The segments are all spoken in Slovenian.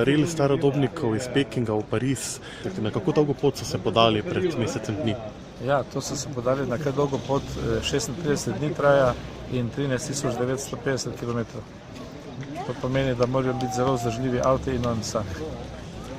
Reli starodobnikov iz Pekinga v Pariz, na kako dolgo pot so se podali pred mesecem dni? Ja, to so se podali na kaj dolgo pot, 36 dni traja in 13.950 km. To pomeni, da morajo biti zelo vzdržljivi avti in on sam.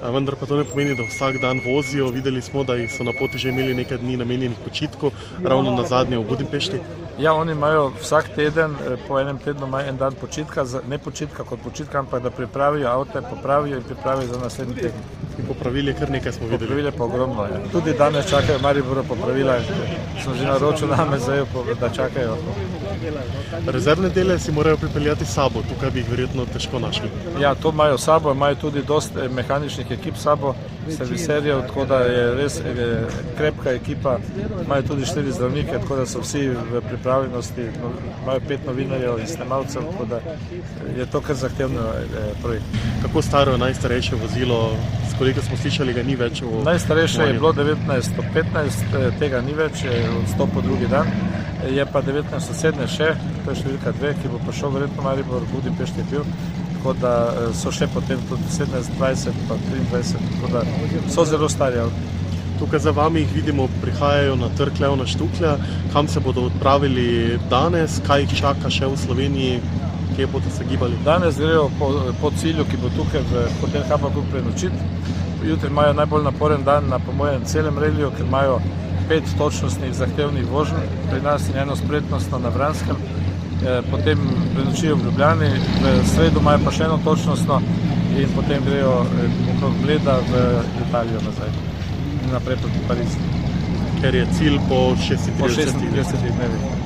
Vendar pa to ne pomeni, da vsak dan vozijo. Videli smo, da so na poti že imeli nekaj dni namenjenih počitku, ravno na zadnje v Budimpešti. Ja, oni imajo vsak teden, po enem tednu imajo en dan počitka, ne počitka kot počitka, ampak da pripravijo avte, popravijo in pripravijo za naslednji teden. In popravili je kar nekaj, smo videli. Popravili je pa ogromno. Ja. Tudi danes čakajo Mariboru popravila, sem že naročil name zdaj, da čakajo. Rezervne dele si morajo pripeljati s sabo, tukaj bi jih verjetno težko našli. Ja, to imajo s sabo, imajo tudi dosti mehaničnih ekip s sabo, serviserjev, tako da je res krepka ekipa, imajo tudi 4 zdravnike, tako da so vsi v pripravljenosti, imajo 5 novinarjev in snemalcev, tako da je to kar zahtevno projekt. Kako staro je najstarejše vozilo, s koliko smo slišali, ga ni več? Najstarejše je bilo 1915, tega ni več, je odstopil drugi dan. Je pa 1907 še, to je številka 2, ki bo prišel verjetno Maribor, Budimpešti je bil, tako da so še potem tudi 17, 20 pa 23, tako da so zelo stari avti. Tukaj za vami jih vidimo, prihajajo na trg Leona Štuklja, kam se bodo odpravili danes, kaj jih čaka še v Sloveniji, kje bodo se gibali? Danes grejo po cilju, ki bo tukaj v hotel Habakuk prenočiti. Jutri imajo najbolj naporen dan na po mojem celem reliju, ker imajo 5 točnostnih zahtevnih voženj, pri nas in eno spretnostno na Vranskem, potem prenočijo v Ljubljani, v sredo imajo pa še eno točnostno in potem grejo okrog Bleda v Italijo nazaj in naprej proti Parizu. Ker je cilj po 36 dnevih.